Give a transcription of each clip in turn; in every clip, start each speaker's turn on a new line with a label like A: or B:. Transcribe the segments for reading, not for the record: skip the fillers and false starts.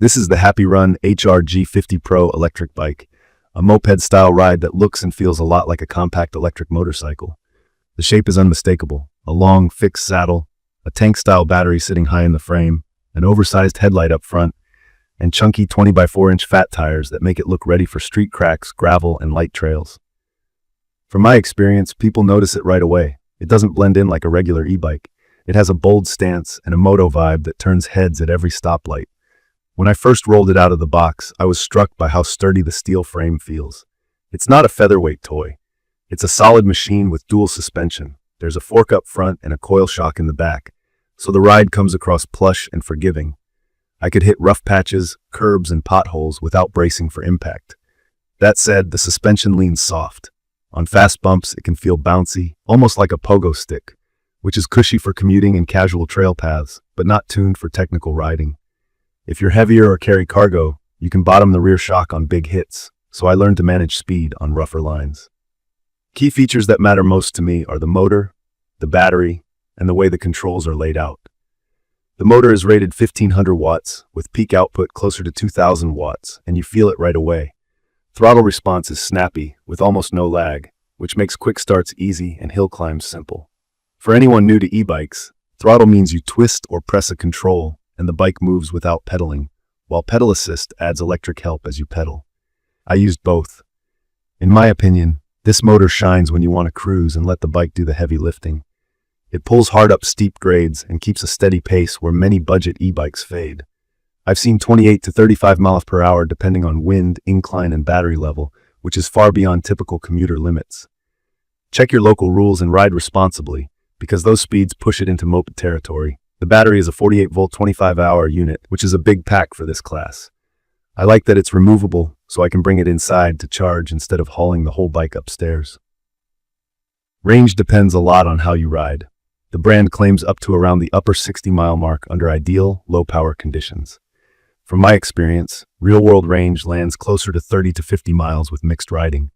A: This is the HAPPYRUN HR-G50pro Electric Bike, a moped-style ride that looks and feels a lot like a compact electric motorcycle. The shape is unmistakable: a long, fixed saddle, a tank-style battery sitting high in the frame, an oversized headlight up front, and chunky 20x4-inch fat tires that make it look ready for street cracks, gravel, and light trails. From my experience, people notice it right away. It doesn't blend in like a regular e-bike. It has a bold stance and a moto vibe that turns heads at every stoplight. When I first rolled it out of the box, I was struck by how sturdy the steel frame feels. It's not a featherweight toy. It's a solid machine with dual suspension. There's a fork up front and a coil shock in the back, so the ride comes across plush and forgiving. I could hit rough patches, curbs, and potholes without bracing for impact. That said, the suspension leans soft. On fast bumps, it can feel bouncy, almost like a pogo stick, which is cushy for commuting and casual trail paths, but not tuned for technical riding. If you're heavier or carry cargo, you can bottom the rear shock on big hits, so I learned to manage speed on rougher lines. Key features that matter most to me are the motor, the battery, and the way the controls are laid out. The motor is rated 1500 watts, with peak output closer to 2000 watts, and you feel it right away. Throttle response is snappy, with almost no lag, which makes quick starts easy and hill climbs simple. For anyone new to e-bikes, throttle means you twist or press a control, and the bike moves without pedaling, while pedal assist adds electric help as you pedal. I used both. In my opinion, this motor shines when you want to cruise and let the bike do the heavy lifting. It pulls hard up steep grades and keeps a steady pace where many budget e-bikes fade. I've seen 28 to 35 miles per hour depending on wind, incline, and battery level, which is far beyond typical commuter limits. Check your local rules and ride responsibly, because those speeds push it into moped territory. The battery is a 48-volt 25-hour unit, which is a big pack for this class. I like that it's removable, so I can bring it inside to charge instead of hauling the whole bike upstairs. Range depends a lot on how you ride. The brand claims up to around the upper 60-mile mark under ideal, low-power conditions. From my experience, real-world range lands closer to 30 to 50 miles with mixed riding.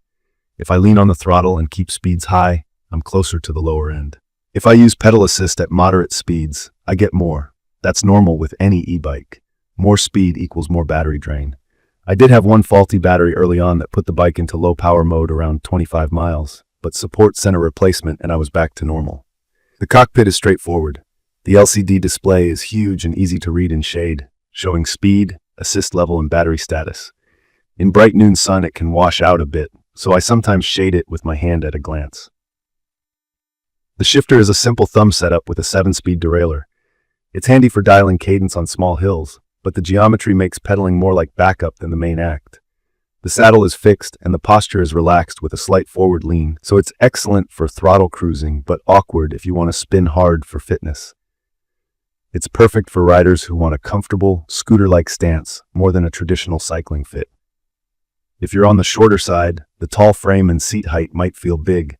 A: If I lean on the throttle and keep speeds high, I'm closer to the lower end. If I use pedal assist at moderate speeds, I get more. That's normal with any e-bike. More speed equals more battery drain. I did have one faulty battery early on that put the bike into low power mode around 25 miles, but support sent a replacement and I was back to normal. The cockpit is straightforward. The LCD display is huge and easy to read in shade, showing speed, assist level, and battery status. In bright noon sun, it can wash out a bit, so I sometimes shade it with my hand at a glance. The shifter is a simple thumb setup with a 7-speed derailleur. It's handy for dialing cadence on small hills, but the geometry makes pedaling more like backup than the main act. The saddle is fixed and the posture is relaxed with a slight forward lean, so it's excellent for throttle cruising, but awkward if you want to spin hard for fitness. It's perfect for riders who want a comfortable, scooter-like stance more than a traditional cycling fit. If you're on the shorter side, the tall frame and seat height might feel big.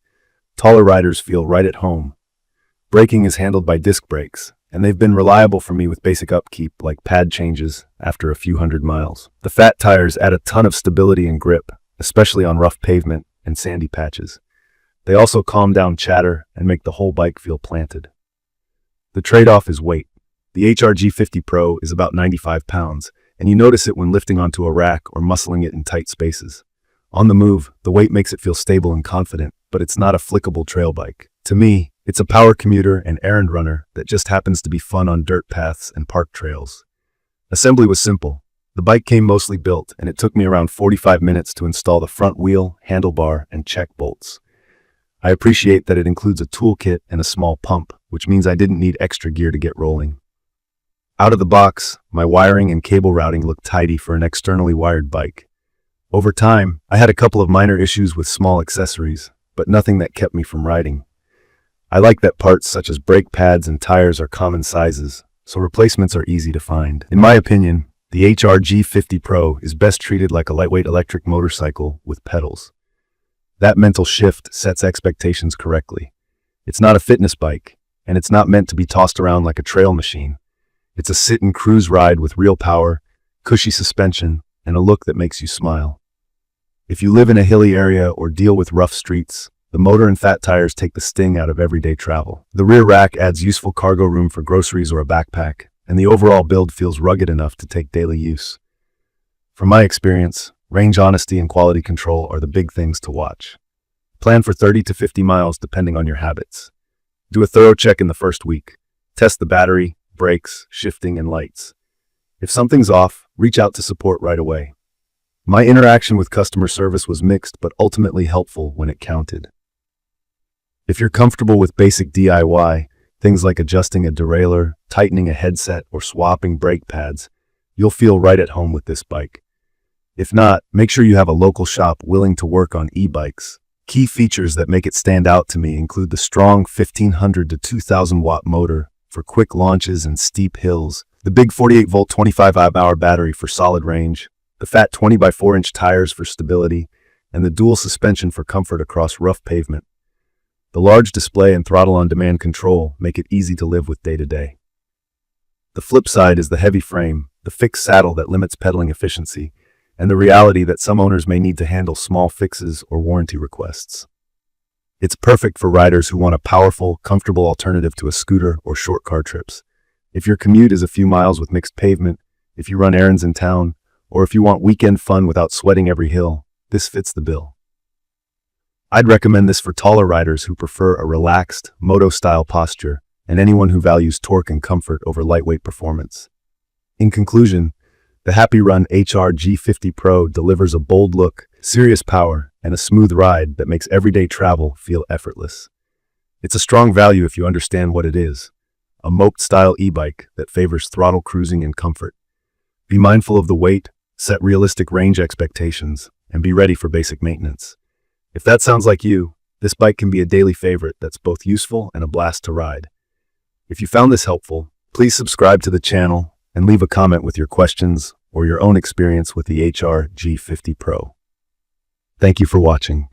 A: Taller riders feel right at home. Braking is handled by disc brakes, and they've been reliable for me with basic upkeep like pad changes after a few hundred miles. The fat tires add a ton of stability and grip, especially on rough pavement and sandy patches. They also calm down chatter and make the whole bike feel planted. The trade-off is weight. The HR-G50pro is about 95 pounds, and you notice it when lifting onto a rack or muscling it in tight spaces. On the move, the weight makes it feel stable and confident, but it's not a flickable trail bike. To me, it's a power commuter and errand runner that just happens to be fun on dirt paths and park trails. Assembly was simple. The bike came mostly built, and it took me around 45 minutes to install the front wheel, handlebar, and check bolts. I appreciate that it includes a toolkit and a small pump, which means I didn't need extra gear to get rolling. Out of the box, my wiring and cable routing looked tidy for an externally wired bike. Over time, I had a couple of minor issues with small accessories, but nothing that kept me from riding. I like that parts such as brake pads and tires are common sizes, so replacements are easy to find. In my opinion, the HR-G50pro is best treated like a lightweight electric motorcycle with pedals. That mental shift sets expectations correctly. It's not a fitness bike, and it's not meant to be tossed around like a trail machine. It's a sit and cruise ride with real power, cushy suspension, and a look that makes you smile. If you live in a hilly area or deal with rough streets, the motor and fat tires take the sting out of everyday travel. The rear rack adds useful cargo room for groceries or a backpack, and the overall build feels rugged enough to take daily use. From my experience, range honesty and quality control are the big things to watch. Plan for 30 to 50 miles depending on your habits. Do a thorough check in the first week. Test the battery, brakes, shifting, and lights. If something's off, reach out to support right away. My interaction with customer service was mixed but ultimately helpful when it counted. If you're comfortable with basic DIY, things like adjusting a derailleur, tightening a headset, or swapping brake pads, you'll feel right at home with this bike. If not, make sure you have a local shop willing to work on e-bikes. Key features that make it stand out to me include the strong 1500 to 2000 watt motor for quick launches and steep hills, the big 48-volt 25-hour battery for solid range, the fat 20x4-inch tires for stability, and the dual suspension for comfort across rough pavement. The large display and throttle-on-demand control make it easy to live with day to day. The flip side is the heavy frame, the fixed saddle that limits pedaling efficiency, and the reality that some owners may need to handle small fixes or warranty requests. It's perfect for riders who want a powerful, comfortable alternative to a scooter or short car trips. If your commute is a few miles with mixed pavement, if you run errands in town, or if you want weekend fun without sweating every hill, this fits the bill. I'd recommend this for taller riders who prefer a relaxed, moto-style posture, and anyone who values torque and comfort over lightweight performance. In conclusion, the HAPPYRUN HR-G50pro delivers a bold look, serious power, and a smooth ride that makes everyday travel feel effortless. It's a strong value if you understand what it is, a moped-style e-bike that favors throttle cruising and comfort. Be mindful of the weight, set realistic range expectations, and be ready for basic maintenance. If that sounds like you, this bike can be a daily favorite that's both useful and a blast to ride. If you found this helpful, please subscribe to the channel and leave a comment with your questions or your own experience with the HR-G50pro. Thank you for watching.